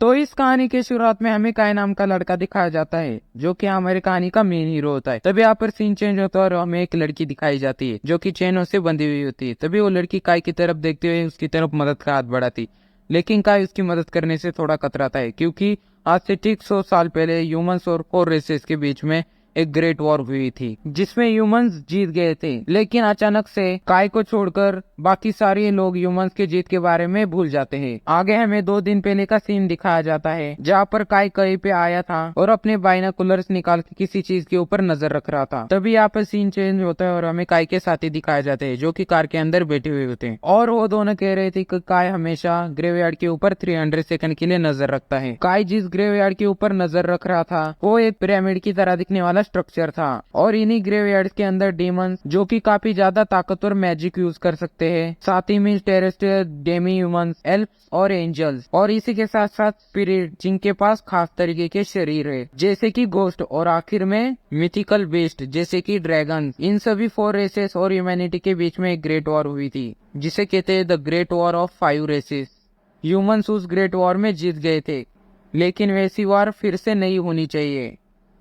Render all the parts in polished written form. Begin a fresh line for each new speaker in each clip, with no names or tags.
तो इस कहानी की शुरुआत में हमें काय नाम का लड़का दिखाया जाता है जो कि हमारी कहानी का मेन हीरो होता है। तभी यहाँ पर सीन चेंज होता है और हमें एक लड़की दिखाई जाती है जो कि चेनों से बंधी हुई होती है। तभी वो लड़की काय की तरफ देखते हुए उसकी तरफ मदद का हाथ बढ़ाती, लेकिन काय उसकी मदद करने से थोड़ा कतराता है क्योंकि आज से ठीक 100 साल पहले ह्यूमंस और 4 रेसेस के बीच में एक ग्रेट वॉर हुई थी जिसमें ह्यूमंस जीत गए थे। लेकिन अचानक से काय को छोड़कर बाकी सारे लोग ह्यूमंस के जीत के बारे में भूल जाते हैं। आगे हमें 2 दिन पहले का सीन दिखाया जाता है जहाँ पर काय कहीं पे आया था और अपने बाइनोकुलर्स निकाल के किसी चीज के ऊपर नजर रख रहा था। तभी यहाँ पर सीन चेंज होता है और हमें काय के साथी दिखाए जाते हैं जो कि कार के अंदर बैठे हुए होते हैं और वो दोनों कह रहे थे कि काय हमेशा ग्रेवयार्ड के ऊपर 300 सेकंड के लिए नजर रखता है। काय जिस ग्रेवयार्ड के ऊपर नजर रख रहा था वो एक पिरामिड की तरह दिखने वाला स्ट्रक्चर था और इन्हीं ग्रेवयार्ड के अंदर डीमंस जो कि काफी ज्यादा ताकतवर मैजिक यूज कर सकते हैं, साथ ही में टेरेस्ट्रियल, डेमी ह्यूमंस, एल्फ्स और एंजल्स, और इसी के साथ साथ स्पिरिट जिनके पास खास तरीके के शरीर है जैसे कि घोस्ट, और आखिर में मिथिकल बेस्ट जैसे कि ड्रैगन। इन सभी 4 रेसेस और ह्यूमैनिटी के बीच में एक ग्रेट वॉर हुई थी जिसे कहते हैं the great war of 5 races. Humans उस ग्रेट वॉर में जीत गए थे, लेकिन वैसी वॉर फिर से नहीं होनी चाहिए।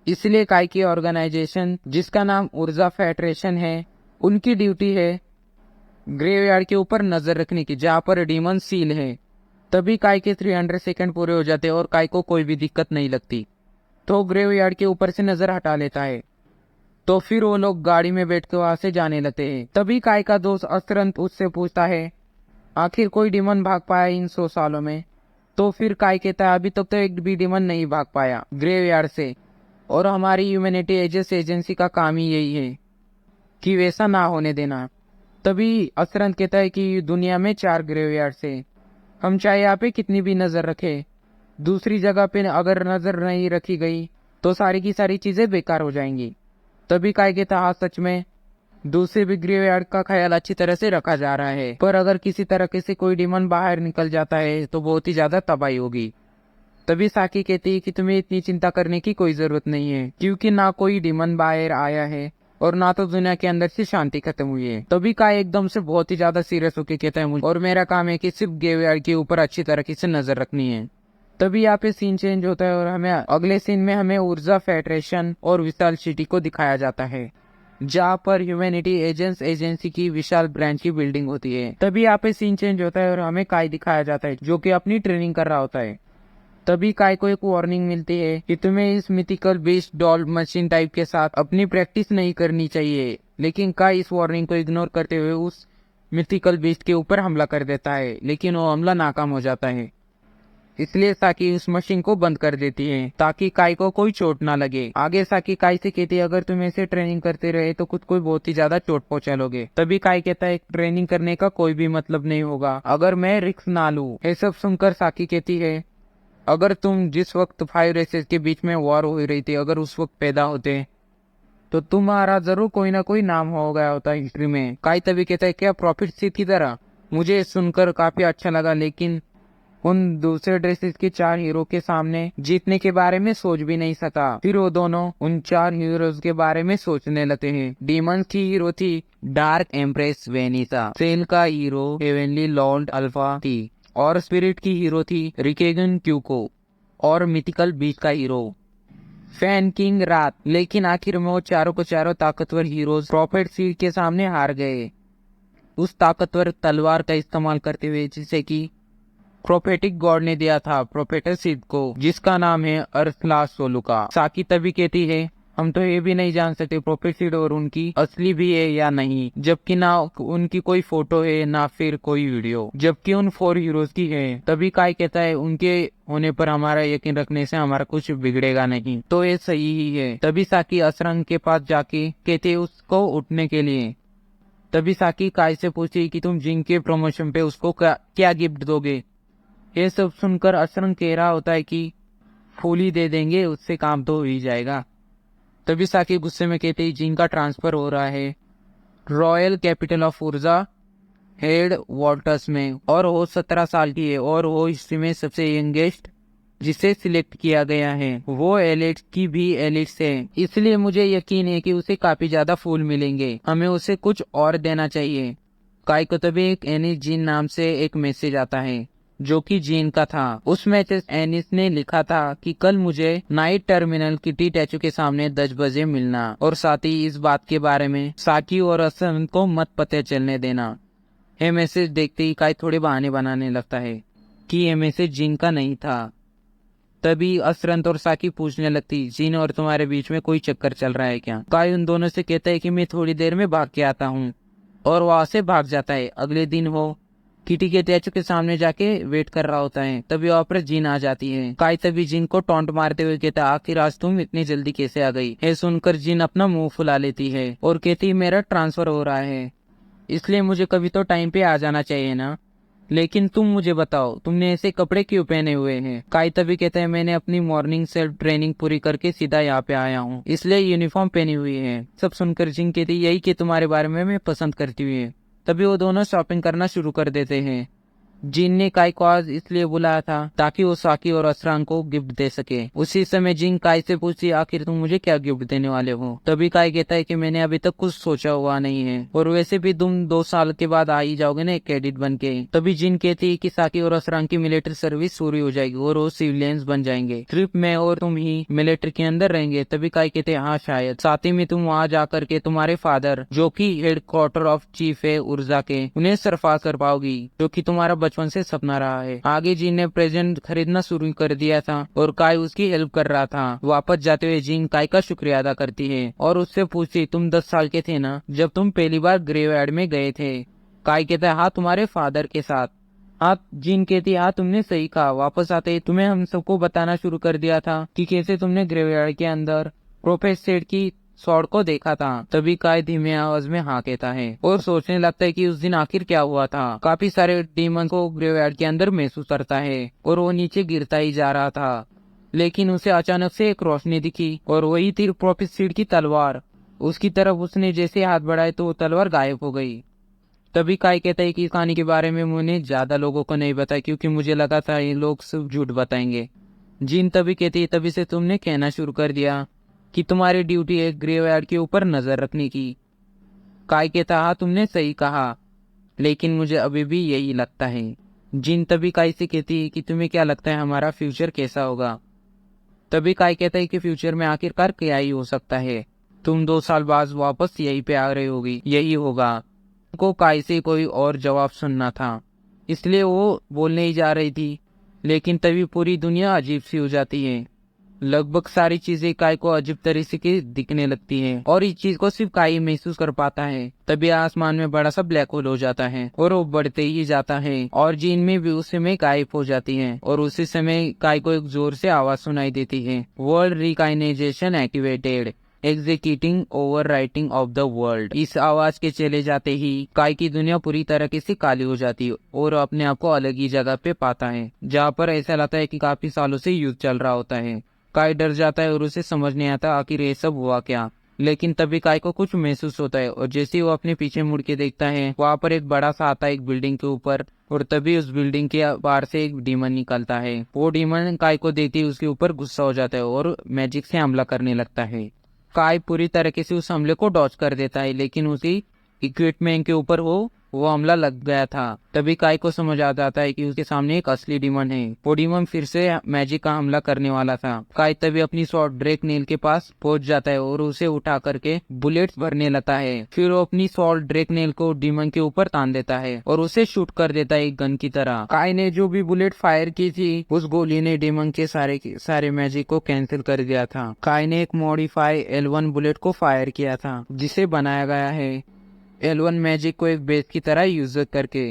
इसलिए काय की ऑर्गेनाइजेशन जिसका नाम ऊर्जा फेडरेशन है, उनकी ड्यूटी है ग्रेवयार्ड के ऊपर नजर रखने की जहाँ पर डीमन सील है। तभी काय के 300 सेकंड पूरे हो जाते और काय को कोई भी दिक्कत नहीं लगती, तो ग्रेवयार्ड के ऊपर से नजर हटा लेता है। तो फिर वो लोग गाड़ी में बैठकर वहां से जाने लगते हैं। तभी काय का दोस्त असरंत उससे पूछता है आखिर कोई डीमन भाग पाया इन 100 सालों में? तो फिर काय कहता है अभी तक तो एक भी डीमन नहीं भाग पाया ग्रेवयार्ड से, और हमारी ह्यूमैनिटी एजेस एजेंसी का काम ही यही है कि वैसा ना होने देना। तभी असरंत कहता है कि दुनिया में 4 ग्रेवयार्ड है, हम चाहे यहाँ पे कितनी भी नजर रखे, दूसरी जगह पे अगर नजर नहीं रखी गई तो सारी की सारी चीजें बेकार हो जाएंगी। तभी काय कहता हाँ सच में दूसरे भी ग्रेवयार्ड का ख्याल अच्छी तरह से रखा जा रहा है, पर अगर किसी तरह से कोई डीमन बाहर निकल जाता है तो बहुत ही ज्यादा तबाही होगी। तभी साकी कहती है कि तुम्हें इतनी चिंता करने की कोई जरूरत नहीं है क्योंकि ना कोई डीमन बाहर आया है और ना तो दुनिया के अंदर से शांति खत्म हुई है। तभी काय एकदम से बहुत ही ज्यादा सीरियस होकर कहता है मुझे और मेरा काम है कि सिर्फ ग्रेवयार्ड के ऊपर अच्छी तरीके से नजर रखनी है। तभी यहाँ पे सीन चेंज होता है और हमें अगले सीन में हमें ऊर्जा फेडरेशन और विशाल सिटी को दिखाया जाता है जहाँ पर ह्यूमैनिटी एजेंट्स एजेंसी की विशाल ब्रांच की बिल्डिंग होती है। तभी यहाँ पे सीन चेंज होता है और हमें काय दिखाया जाता है जो कि अपनी ट्रेनिंग कर रहा होता है। तभी काय को एक वार्निंग मिलती है कि तुम्हें इस mythical based doll machine type के साथ अपनी प्रैक्टिस नहीं करनी चाहिए, लेकिन काय इस वार्निंग को इग्नोर करते हुए उस मिथिकल बेस्ट के ऊपर हमला कर देता है, लेकिन वो हमला नाकाम हो जाता है। इसलिए साकी उस मशीन को बंद कर देती है ताकि काय को कोई चोट ना लगे। आगे साकी काय से कहती है अगर तुम ऐसे ट्रेनिंग करते रहे तो खुद को बहुत ही ज्यादा चोट पहुंचा लोगे। तभी काय कहता है ट्रेनिंग करने का कोई भी मतलब नहीं होगा अगर मैं रिस्क ना लूं। ये सब सुनकर साकी कहती है अगर तुम जिस वक्त 5 रेसेस के बीच में वॉर हो रही थी अगर उस वक्त पैदा होते तो तुम्हारा जरूर कोई ना कोई नाम हो गया होता हिस्ट्री में। काय तभी कहता है क्या प्रॉफिट सी थी तरह? मुझे सुनकर काफी अच्छा लगा, लेकिन उन दूसरे ड्रेसेस के 4 हीरो के सामने जीतने के बारे में सोच भी नहीं सका। फिर वो दोनों उन 4 हीरोज के बारे में सोचने लगते हैं। डीमंस की हीरो थी डार्क एम्प्रेस वेनिसा, सेल का हीरो हेवनली लॉर्ड अल्फा थी, और स्पिरिट की हीरो थी रिकेगन क्यूको, और मिथिकल बीच का हीरो फैन किंग रात। लेकिन आखिर में वो चारों को चारों ताकतवर हीरोज प्रॉफिट सीड के सामने हार गए उस ताकतवर तलवार का इस्तेमाल करते हुए जिसे कि प्रोफेटिक गॉड ने दिया था प्रोफेटर सिड को, जिसका नाम है अर्थलास सोलुका। साकी तभी कहती है हम तो ये भी नहीं जान सकते प्रोफेट सिड और उनकी असली भी है या नहीं, जबकि ना उनकी कोई फोटो है ना फिर कोई वीडियो, जबकि उन 4 हीरोज की है। तभी काय कहता है उनके होने पर हमारा यकीन रखने से हमारा कुछ बिगड़ेगा नहीं, तो ये सही ही है। तभी साकी असरंग के पास जाके कहते उसको उठने के लिए। तभी साकी काय से पूछती कि तुम जिंग के प्रमोशन पे उसको क्या गिफ्ट दोगे? ये सब सुनकर असरंग कह रहा होता है कि फूली दे देंगे उससे काम तो हो ही जाएगा। तभी साकी गुस्से में कहते ही जिनका ट्रांसफर हो रहा है रॉयल कैपिटल ऑफ ऊर्जा हेड वॉल्टस में, और वो 17 साल की है और वो हिस्ट्री में सबसे यंगेस्ट जिसे सिलेक्ट किया गया है। वो एलिट की भी एलिट है, इसलिए मुझे यकीन है कि उसे काफी ज्यादा फूल मिलेंगे। हमें उसे कुछ और देना चाहिए। काय को तभी एक एनी जिन नाम से एक मैसेज आता है जो कि जीन का था। उस मैसेज एनिस ने लिखा था कि कल मुझे नाइट टर्मिनल किटी टैचू के सामने 10 बजे मिलना, और साथ ही इस बात के बारे में साकी और असरन को मत पता चलने देना। ये मैसेज देखते ही काई थोड़े बहाने बनाने लगता है कि ये मैसेज जीन का नहीं था। तभी असरंत और साकी पूछने लगती, जीन और तुम्हारे बीच में कोई चक्कर चल रहा है क्या? काई उन दोनों से कहता है कि मैं थोड़ी देर में भाग के आता हूँ, और वहां से भाग जाता है। अगले दिन वो किटी के टैचू के सामने जाके वेट कर रहा होता है। तभी वहाँ पर जीन आ जाती है। काई तभी जीन को टॉन्ट मारते हुए कहता है, आखिर आज तुम इतनी जल्दी कैसे आ गई? ये सुनकर जीन अपना मुंह फुला लेती है और कहती, मेरा ट्रांसफर हो रहा है, इसलिए मुझे कभी तो टाइम पे आ जाना चाहिए ना। लेकिन तुम मुझे बताओ, तुमने ऐसे कपड़े क्यों पहने हुए हैं? काई तभी कहता है, मैंने अपनी मॉर्निंग सेल्फ ट्रेनिंग पूरी करके सीधा यहाँ पे आया हूँ, इसलिए यूनिफॉर्म पहनी हुई है। सब सुनकर जिन कहती, यही कि तुम्हारे बारे में मैं पसंद करती हुई है। तभी वो दोनों शॉपिंग करना शुरू कर देते हैं। जिन ने काई को आज इसलिए बुलाया था ताकि वो साकी और असरान को गिफ्ट दे सके। उसी समय जिन काई से पूछती, आखिर तुम मुझे क्या गिफ्ट देने वाले हो? तभी काई कहता है कि मैंने अभी तक कुछ सोचा हुआ नहीं है, और वैसे भी तुम 2 साल के बाद आ ही जाओगे ना एक कैडेट बन के। तभी जिन कहती है कि साकी और असरान की मिलिट्री सर्विस पूरी हो जाएगी और वो सिविलियंस बन जाएंगे, सिर्फ मैं और तुम ही मिलिट्री के अंदर रहेंगे। तभी काई कहते हैं, हाँ शायद, साथ ही में तुम वहाँ जाकर के तुम्हारे फादर जो की हेडक्वार्टर ऑफ चीफ है उर्जा के, उन्हें सरफराज कर पाओगी, जो की तुम्हारा बचपन से सपना रहा है। आगे जीन ने प्रेजेंट खरीदना शुरू कर दिया था और काई उसकी हेल्प कर रहा था। वापस जाते हुए जीन काई का शुक्रिया अदा करती है और उससे पूछती, तुम 10 साल के थे ना जब तुम पहली बार ग्रेवयार्ड में गए थे? काई कहता है, हाँ तुम्हारे फादर के साथ। हाँ, जीन कहती है, हाँ तुमने सही कहा। वापस आते ही तुम्हें हम सबको बताना शुरू कर दिया था कि कैसे तुमने ग्रेवयार्ड के अंदर प्रोफेसर की सॉर्ड को देखा था। तभी काई धीमे आवाज में हाँ कहता है और सोचने लगता है कि उस दिन आखिर क्या हुआ था। काफी सारे डीमन को ग्रेवयार्ड के अंदर महसूस करता है और वो नीचे गिरता ही जा रहा था, लेकिन उसे अचानक से एक रोशनी दिखी और वही थी प्रोफेसर की तलवार। उसकी तरफ उसने जैसे हाथ बढ़ाए तो वो तलवार गायब हो गई। तभी काई कहता है कि इस कहानी के बारे में मैंने ज्यादा लोगों को नहीं बताया, क्योंकि मुझे लगा था ये लोग सिर्फ झूठ बताएंगे। जीन तभी कहती है, तभी से तुमने कहना शुरू कर दिया कि तुम्हारी ड्यूटी है ग्रेवयार्ड के ऊपर नजर रखने की। काई कहता, हाँ तुमने सही कहा, लेकिन मुझे अभी भी यही लगता है। जिन तभी काई से कहती है कि तुम्हें क्या लगता है हमारा फ्यूचर कैसा होगा? तभी काई कहता है कि फ्यूचर में आखिरकार क्या ही हो सकता है, तुम 2 साल बाद वापस यहीं पे आ रही होगी, यही होगा। को काई से कोई और जवाब सुनना था, इसलिए वो बोलने ही जा रही थी, लेकिन तभी पूरी दुनिया अजीब सी हो जाती है। लगभग सारी चीजें काई को अजीब तरीके की दिखने लगती हैं और इस चीज को सिर्फ काई महसूस कर पाता है। तभी आसमान में बड़ा सा ब्लैक होल हो जाता है और वो बढ़ते ही जाता है और जीन में भी उस समय गायब हो जाती है। और उसी समय काई को एक जोर से आवाज सुनाई देती है, world recognition activated, executing overwriting of the world. इस आवाज के चले जाते ही काई की दुनिया पूरी तरीके से काली हो जाती है और अपने आप को अलग ही जगह पे पाता है, जहाँ पर ऐसा लगता है कि काफी सालों से युद्ध चल रहा होता है। काई डर जाता है और उसे समझ नहीं आता आखिर ये सब हुआ क्या। लेकिन तभी काई को कुछ महसूस होता है और जैसे ही वो अपने पीछे मुड़ के देखता है, वहाँ पर एक बड़ा सा आता है एक बिल्डिंग के ऊपर, और तभी उस बिल्डिंग के बाहर से एक डीमन निकलता है। वो डीमन काई को देखते ही उसके ऊपर गुस्सा हो जाता है और मैजिक से हमला करने लगता है। काई पूरी तरीके से उस हमले को डॉज कर देता है, लेकिन उसकी इक्विपमेंट के ऊपर वो हमला लग गया था। तभी काई को समझ आ जाता है कि उसके सामने एक असली डीमन है। वो डीमन फिर से मैजिक का हमला करने वाला था। काई तभी अपनी स्वॉर्ड ड्रेक नेल के पास पहुंच जाता है और उसे उठा करके बुलेट्स भरने लगता है। फिर वो अपनी स्वॉर्ड ड्रेक नेल को डीमन के ऊपर तान देता है और उसे शूट कर देता है एक गन की तरह। काई ने जो भी बुलेट फायर की थी, उस गोली ने डीमन के सारे मैजिक को कैंसिल कर दिया था। काई ने एक मॉडिफाई L1 बुलेट को फायर किया था, जिसे बनाया गया है L1 मैजिक को एक बेस की तरह यूज करके।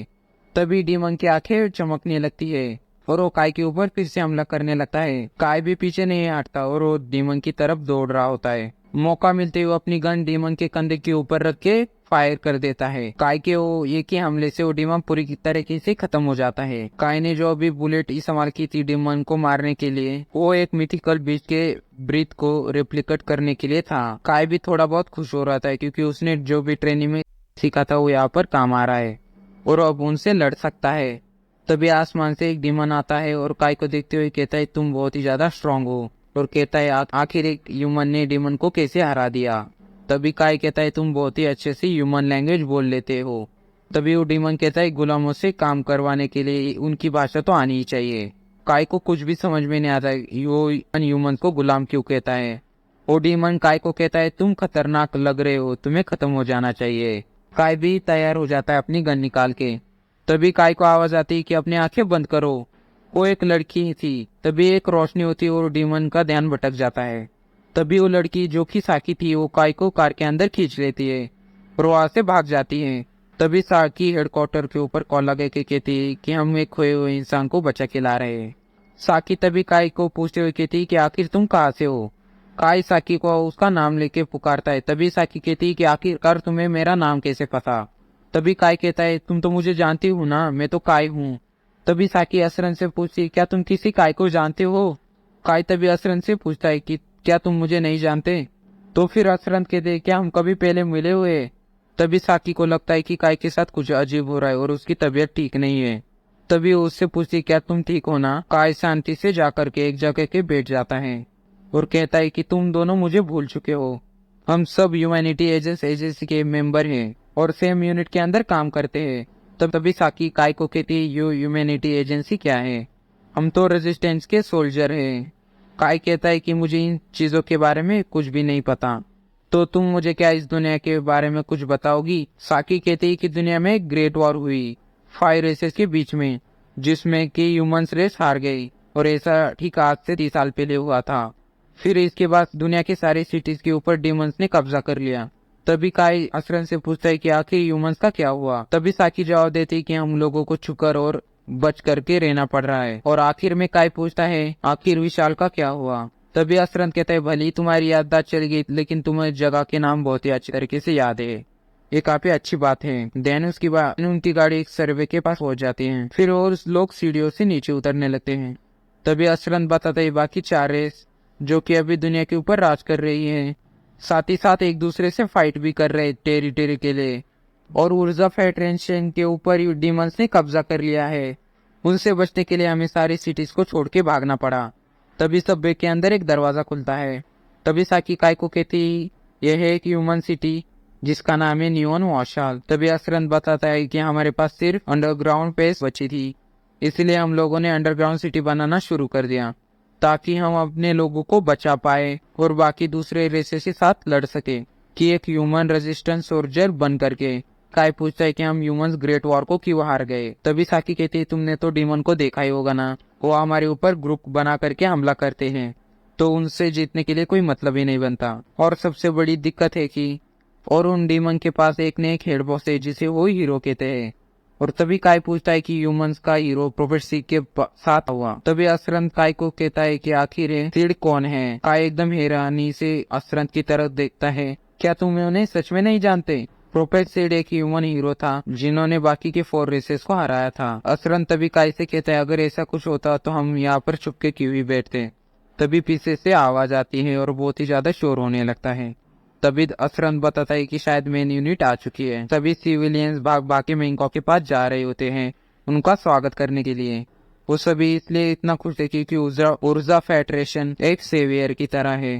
तभी डीमन की आंखें चमकने लगती है और वो काई के ऊपर फिर से हमला करने लगता है। काई भी पीछे नहीं हटता और वो डीमन की तरफ दौड़ रहा होता है। मौका मिलते ही वो अपनी गन डीमन के कंधे के ऊपर रख के फायर कर देता है। काई के वो एक ही हमले से वो डीमन पूरी तरीके से खत्म हो जाता है। काई ने जो अभी बुलेट इस्तेमाल की थी डीमन को मारने के लिए, वो एक मिथिकल बीस्ट के ब्रीथ को रेप्लिकेट करने के लिए था। काई भी थोड़ा बहुत खुश हो रहा था क्योंकि उसने जो भी ट्रेनिंग में सीखा था वो यहाँ पर काम आ रहा है और अब उनसे लड़ सकता है। तभी आसमान से एक डीमन आता है और काई को देखते हुए कहता है, तुम बहुत ही ज्यादा स्ट्रांग हो, और कहता है आखिर एक ह्यूमन ने डीमन को कैसे हरा दिया? तभी काई कहता है, तुम बहुत ही अच्छे से ह्यूमन लैंग्वेज बोल लेते हो। तभी वो डीमन कहता है गुलामों से काम करवाने के लिए उनकी भाषा तो आनी ही चाहिए। काय को कुछ भी समझ में नहीं आता वो ह्यूमन को गुलाम क्यों कहता है। वो डीमन काय को कहता है तुम खतरनाक लग रहे हो, तुम्हें खत्म हो जाना चाहिए। काय भी तैयार हो जाता है अपनी गन निकाल के। तभी काय को आवाज आती है कि अपनी आंखें बंद करो। वो एक लड़की थी। तभी एक रोशनी होती है और डीमन का ध्यान भटक जाता है। तभी वो लड़की जो कि साकी थी वो काय को कार के अंदर खींच लेती है और वहां से भाग जाती है। तभी साकी हेडक्वार्टर के ऊपर कॉल लगा के कहती है कि हम एक खोए हुए इंसान को बचा के ला रहे हैं। साकी तभी काय को पूछते हुए कहती कि आखिर तुम कहाँ से हो। काय साकी को उसका नाम लेके पुकारता है। तभी साकी कहती कि आखिरकार तुम्हें मेरा नाम कैसे पता। तभी काय कहता है तुम तो मुझे जानती हो ना, मैं तो काय हूँ। तभी साकी असरन से पूछती क्या तुम किसी काय को जानते हो। काय तभी असरन से पूछता है कि क्या तुम मुझे नहीं जानते। तो फिर असरन कहते क्या हम कभी पहले मिले हुए। तभी साकी को लगता है कि काय के साथ कुछ अजीब हो रहा है और उसकी तबीयत ठीक नहीं है। तभी वो उससे पूछती क्या तुम ठीक हो ना। काय शांति से जाकर के एक जगह के बैठ जाता है और कहता है कि तुम दोनों मुझे भूल चुके हो। हम सब ह्यूमैनिटी एजेंसी के मेंबर हैं और सेम यूनिट के अंदर काम करते हैं। तभी साकी काय को कहती है ये ह्यूमैनिटी एजेंसी क्या है, हम तो रेजिस्टेंस के सोल्जर हैं। काय कहता है कि मुझे इन चीजों के बारे में कुछ भी नहीं पता, तो तुम मुझे क्या इस दुनिया के बारे में कुछ बताओगी। साकी कहती है कि दुनिया में एक ग्रेट वॉर हुई 5 रेसेस के बीच में, जिसमें कि ह्यूमंस रेस हार गई और ऐसा ठीक आज से 30 साल पहले हुआ था। फिर इसके बाद दुनिया के सारे सिटीज के ऊपर डीमंस ने कब्जा कर लिया। तभी काय असरन से पूछता है कि आखिर ह्यूमंस का क्या हुआ। तभी साकी जवाब देती है कि हम लोगों को छुकर और बच करके रहना पड़ रहा है। और आखिर में काय पूछता है आखिर विशाल का क्या हुआ। तभी असरन कहता है भली तुम्हारी याददाश्त चली गई लेकिन तुम्हें जगह के नाम बहुत ही अच्छी तरीके से याद है, ये काफी अच्छी बात है। देन उसके बाद उनकी गाड़ी एक सर्वे के पास पहुंच जाती है। फिर और लोग सीढ़ियों से नीचे उतरने लगते हैं। तभी असरन बताता है बाकी 4 रेस जो कि अभी दुनिया के ऊपर राज कर रही है, साथ ही साथ एक दूसरे से फाइट भी कर रहे टेरिटरी के लिए। और ऊर्जा फेडरेशन के ऊपर डीमंस ने कब्जा कर लिया है। उनसे बचने के लिए हमें सारी सिटीज को छोड़ के भागना पड़ा। तभी सबवे के अंदर एक दरवाजा खुलता है। तभी साकी काय को कहती यह है एक ह्यूमन सिटी जिसका नाम है नियोन वॉशाल। तभी असरन बताता है कि हमारे पास सिर्फ अंडरग्राउंड पेस बची थी, इसलिए हम लोगों ने अंडरग्राउंड सिटी बनाना शुरू कर दिया ताकि हम अपने लोगों को बचा पाए और बाकी दूसरे रेसेस के साथ लड़ सके कि एक ह्यूमन रेजिस्टेंस सोल्जर बन करके। काय पूछता है कि हम ह्यूमंस ग्रेट वॉर को क्यों हार गए। तभी साकी कहती है तुमने तो डीमन को देखा ही होगा ना, वो हमारे ऊपर ग्रुप बना करके हमला करते हैं, तो उनसे जीतने के लिए कोई मतलब ही नहीं बनता। और सबसे बड़ी दिक्कत है कि और उन डीमन के पास एक न एक हेड बॉस है जिसे वो हीरो कहते हैं। और तभी काय पूछता है कि ह्यूमंस का हीरो प्रोफेसर सीड के साथ हुआ। तभी असरंत काय को कहता है कि आखिर सीड कौन है। काय एकदम हैरानी से असरंत की तरफ देखता है क्या तुम उन्हें सच में नहीं जानते। प्रोफेसर सीड एक ह्यूमन हीरो था जिन्होंने बाकी के 4 रेसेस को हराया था। असरंत तभी काय से कहता है अगर ऐसा कुछ होता तो हम यहाँ पर छुप के क्यों ही बैठते। तभी पीछे से आवाज आती है और बहुत ही ज्यादा शोर होने लगता है। तभी असरंत बताता है कि शायद मेन यूनिट आ चुकी है। तभी सिविलियंस बाकी मेंको के पास जा रहे होते हैं उनका स्वागत करने के लिए। वो सभी इसलिए इतना खुश है क्योंकि ऊर्जा फेडरेशन एक सेवियर की तरह है।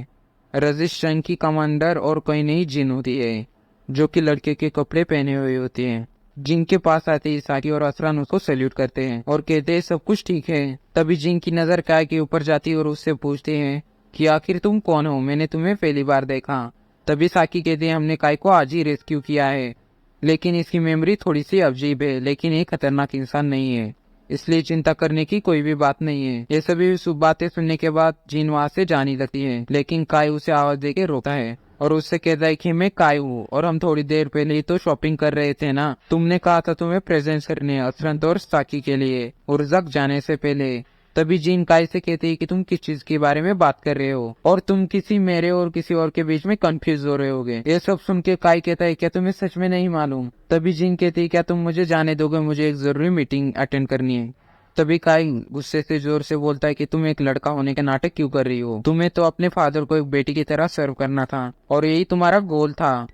रजिस्ट्रेशन की कमांडर और कोई नई जिन होती है जो कि लड़के के कपड़े पहने हुए होते हैं। जिनके पास आते ही साकी और असरन उसको सैल्यूट करते हैं और कहते हैं सब कुछ ठीक है। तभी जिन की नजर काय के ऊपर जाती है और उससे पूछते हैं कि आखिर तुम कौन हो, मैंने तुम्हें पहली बार देखा। तभी साकी कहते हैं हमने काय को आज ही रेस्क्यू किया है, लेकिन इसकी मेमोरी थोड़ी सी अजीब है, लेकिन ये खतरनाक इंसान नहीं है, इसलिए चिंता करने की कोई भी बात नहीं है। ये सभी शुभ बातें सुनने के बाद जिन वहाँ से जाने लगती है, लेकिन काय उसे आवाज देके रोकता है और उससे कहता है कि मैं काय हूँ और हम थोड़ी देर पहले ही तो शॉपिंग कर रहे थे ना। तुमने कहा था तुम्हें प्रेजेंट करने असरंत और साकी के लिए और जग जाने से पहले। तभी जिन काय से कहती है कि तुम किस चीज के बारे में बात कर रहे हो और तुम किसी मेरे और किसी और के बीच में कंफ्यूज हो रहे होगे। ये सब सुन के काय कहता है क्या तुम्हें सच में नहीं मालूम। तभी जिन कहती है क्या तुम मुझे जाने दोगे, मुझे एक जरूरी मीटिंग अटेंड करनी है। तभी काय गुस्से से जोर से बोलता है कि तुम एक लड़का होने का नाटक क्यों कर रही हो, तुम्हें तो अपने फादर को एक बेटी की तरह सर्व करना था और यही तुम्हारा गोल था,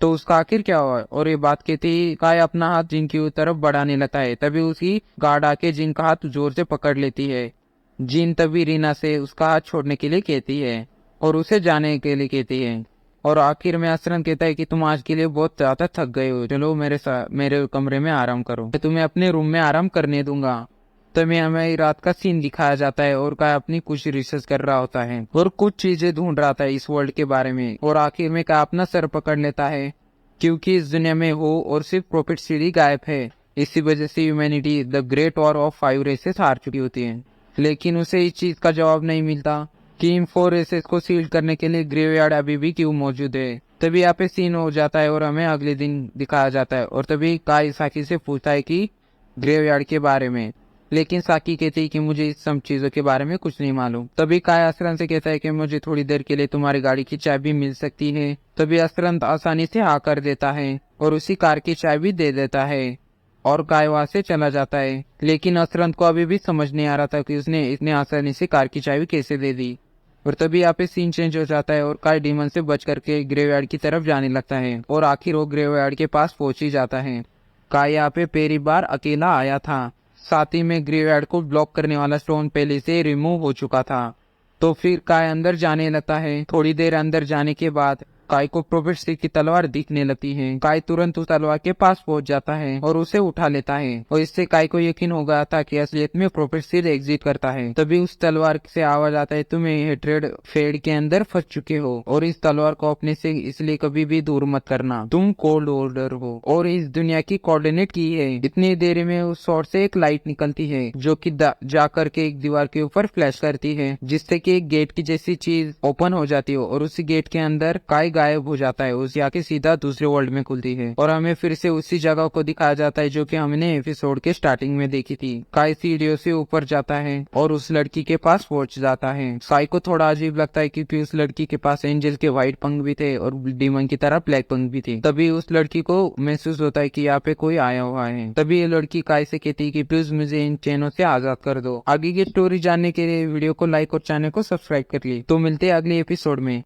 तो उसका आखिर क्या हुआ। और ये बात कहती काय अपना हाथ जिन की तरफ बढ़ाने लगता है। तभी उसकी गार्ड आके जिन का हाथ जोर से पकड़ लेती है। जिन तभी रीना से उसका हाथ छोड़ने के लिए कहती है और उसे जाने के लिए कहती है और आखिर में असरन कहता है कि तुम आज के लिए बहुत ज्यादा थक गए हो, चलो मेरे कमरे में आराम करो, मैं तुम्हें अपने रूम में आराम करने दूंगा। तभी हमें रात का सीन दिखाया जाता है और काय अपनी कुछ रिसर्च कर रहा होता है और कुछ चीजें ढूंढ रहा था इस वर्ल्ड के बारे में। और आखिर में काय अपना सर पकड़ लेता है क्योंकि इस दुनिया में हो और सिर्फ प्रॉफिट सीढ़ी गायब है। इसी वजह से humanity the great war of 5 races हार चुकी होती है। लेकिन उसे इस चीज का जवाब नहीं मिलता कि इन 4 रेसेस को सील करने के लिए ग्रेवयार्ड अभी भी क्यों मौजूद है। तभी यहाँ पे सीन हो जाता है और हमें अगले दिन दिखाया जाता है और तभी काय साकी से पूछता है कि ग्रेवयार्ड के बारे में। लेकिन साकी कहती है कि मुझे इस सब चीजों के बारे में कुछ नहीं मालूम। तभी काय असरन से कहता है कि मुझे थोड़ी देर के लिए तुम्हारी गाड़ी की चाबी मिल सकती है। तभी असरन आसानी से हाँ कर देता है और उसी कार की चाबी दे देता है और काय वहां से चला जाता है। लेकिन असरन को अभी भी समझ नहीं आ रहा था कि उसने इतने आसानी से कार की चाबी कैसे दे दी। और तभी यहाँ पे सीन चेंज हो जाता है और काय डीमन से बच करके ग्रेवयार्ड की तरफ जाने लगता है और आखिर वो ग्रेवयार्ड के पास पहुंच ही जाता है। काय यहाँ पे पहली बार अकेला आया था, साथ ही में ग्रेवयार्ड को ब्लॉक करने वाला स्टोन पहले से रिमूव हो चुका था। तो फिर काय अंदर जाने लगता है। थोड़ी देर अंदर जाने के बाद काय को प्रोफेट सीड की तलवार दिखने लगती है। काय तुरंत उस तलवार के पास पहुंच जाता है और उसे उठा लेता है और इससे काय को यकीन हो गया था कि असलियत में प्रोफेट सीड एग्जिट करता है। तभी उस तलवार से आवाज आता है, तुम्हें हेट्रेड फेड के अंदर फंस चुके हो और इस तलवार को अपने से इसलिए कभी भी दूर मत करना, तुम कोल्ड होल्डर हो और इस दुनिया की कोऑर्डिनेट की है। इतनी देर में उस शॉर्ट से एक लाइट निकलती है जो कि जाकर के एक दीवार के ऊपर फ्लैश करती है, जिससे कि एक गेट की जैसी चीज ओपन हो जाती है और उसी गेट के अंदर काय गायब हो जाता है। उस जाके सीधा दूसरे वर्ल्ड में खुलती है और हमें फिर से उसी जगह को दिखाया जाता है जो कि हमने एपिसोड के स्टार्टिंग में देखी थी। काय सीढ़ियों से ऊपर जाता है और उस लड़की के पास पहुंच जाता है। साई को थोड़ा अजीब लगता है क्योंकि उस लड़की के पास एंजल के व्हाइट पंख भी थे और डीमन की तरह ब्लैक पंख भी थे। तभी उस लड़की को महसूस होता है कि यहाँ पे कोई आया हुआ है। तभी ये लड़की काय से कहती है कि प्लीज मुझे इन चैनों से आजाद कर दो। आगे की स्टोरी जानने के लिए वीडियो को लाइक और चैनल को सब्सक्राइब कर ली। तो मिलते हैं अगले एपिसोड में।